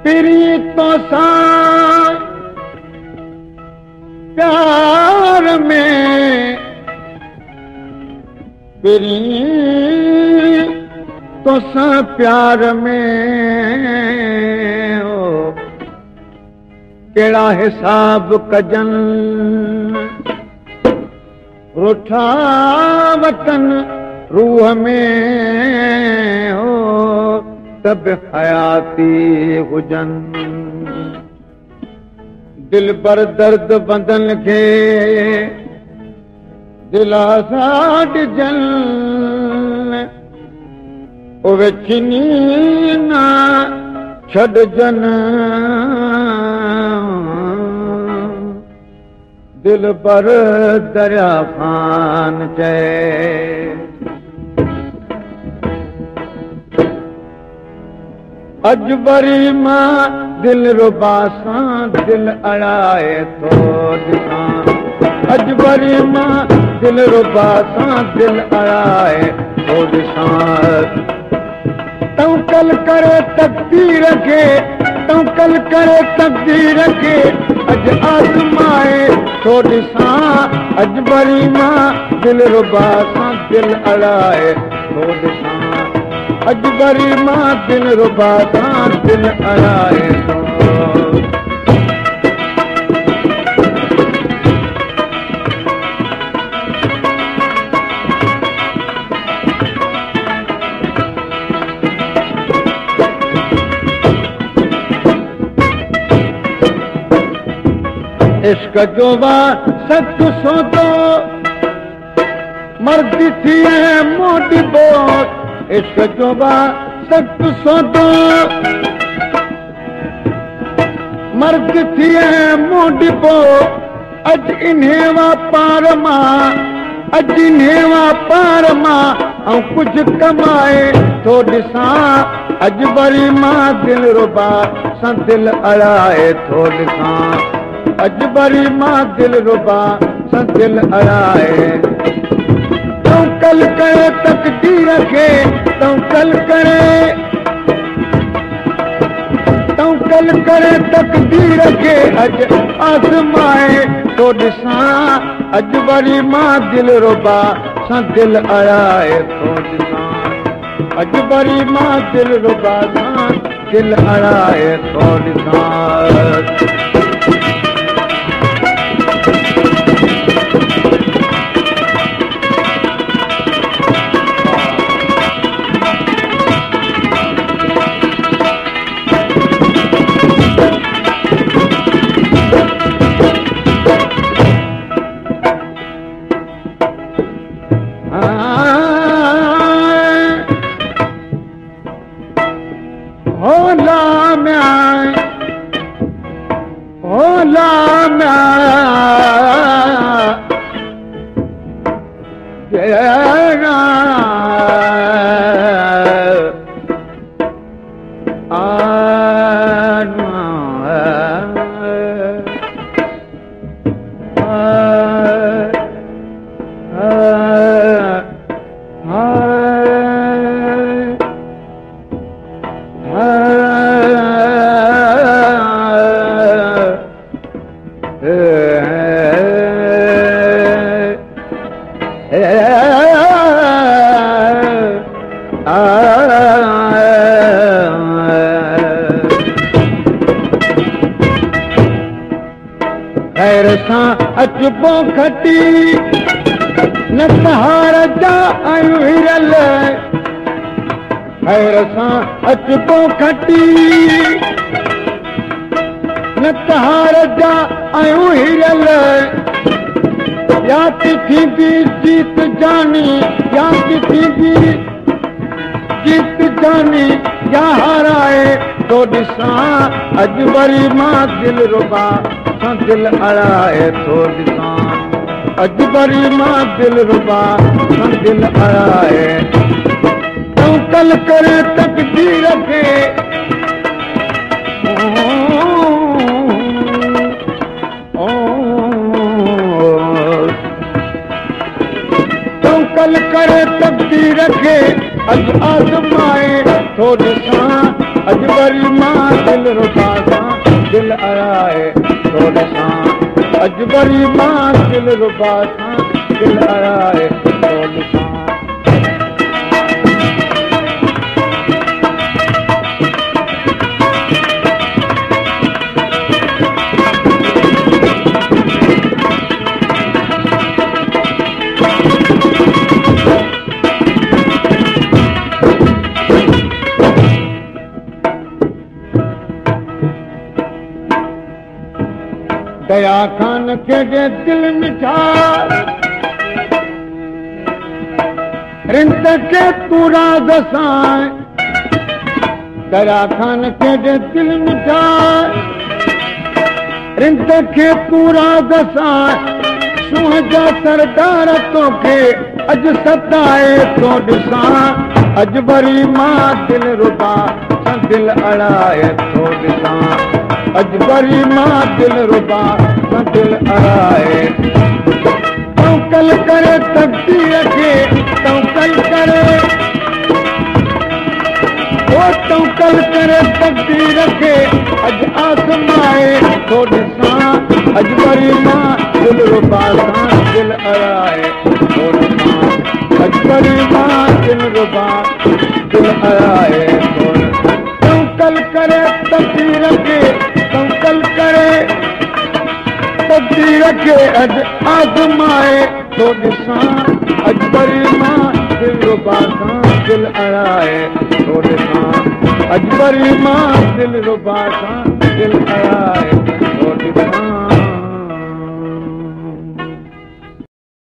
पिरी तो सा प्यार में पिरी तो सा प्यार में ओ केड़ा हिसाब कजन रुठा वतन रूह में हो तब हयाती हुजन दिल बर दर्द बंदन के दिलासा ॾिजन उहे चिनी ना छॾजन दिल बर दरिया खान चए अजबरी मां दिल रुबा सां दिल अड़ाए थो ॾिसां अजबरी मां दिल रुबा सां दिल अड़ाए थो ॾिसां तवकल करे तक़दीर खे तवकल करे तक़दीर खे अॼु आज़माए थो ॾिसां अजबरी मां दिल रुबा सां दिल अड़ाए थो ॾिसां अजबरी मां दिल रुबा सां दिल अड़ाए थो इश्क जो वा सच सौदो मर्द थिए मोटिबो इश्क जो बा सच सौदो मर्द थिए मोटिबो अॼु इन्हे वापार मां अॼु इन्हे वापार मां ऐं कुझु कमाए थो ॾिसां अजबरी मां दिल रुबा सां दिल अड़ाए थो ॾिसां अजबरी मां दिल रुबा सां दिल अड़ाए तवकल करे तक़दीर खे तवकल करे तक़दीर खे अॼु आज़माए थो ॾिसां अजबरी मां दिल रुबा सां दिल अड़ाए थो ॾिसां अजबरी मां दिल रुबा सां दिल अड़ाए थो ॾिसां खैर सां अचबो खटी न सहार जा आयूं हिरल खैर सां अचबो खटी न सहार जा आयूं हिरल याद थींदी जीत जानी याद थींदी जीत जानी या हाराए तो ॾिसां अजबरी मां दिल रुबा सां दिल अड़ाए थो ॾिसां अजबरी मां दिल रुबा सां दिल अड़ाए तवकल करे तकदीर खे तवकल करे तकदीर खे अॼु आज़माए थो ॾिसां अॼु वरी मां दिल रुबा सां दिल अड़ाए थो ॾिसां अॼु वरी मां दिल रुबा सां दिल अड़ाए थो ॾिसां दया खान के जे दिल मिठा रिंद के तू राज सां दया खान के जे दिल मिठा रिंद के तू राज सां सूंह जा सरदार तोखे अॼु सताए थो ॾिसां अॼु वरी मां दिल रुबा सां दिल अड़ाए थो ॾिसां अॼु वरी मां दिल रुबा सां दिल अड़ाए तवकल करे तकदीर खे तवकल करे ओ तवकल करे तकदीर खे अॼु आज़माए थो ॾिसां अॼु वरी मां दिल रुबा सां दिल अड़ाए थो ॾिसां अॼु वरी मां दिल रुबा दिल अड़ाए थो ॾिसां तवकल करे तकदीर खे तवकल करे तकदीर खे अॼु आज़माए थो ॾिसां अॼु वरी मां दिल रुबा सां दिल अड़ाए थो ॾिसां अॼु वरी मां दिल रुबा सां दिल अड़ाए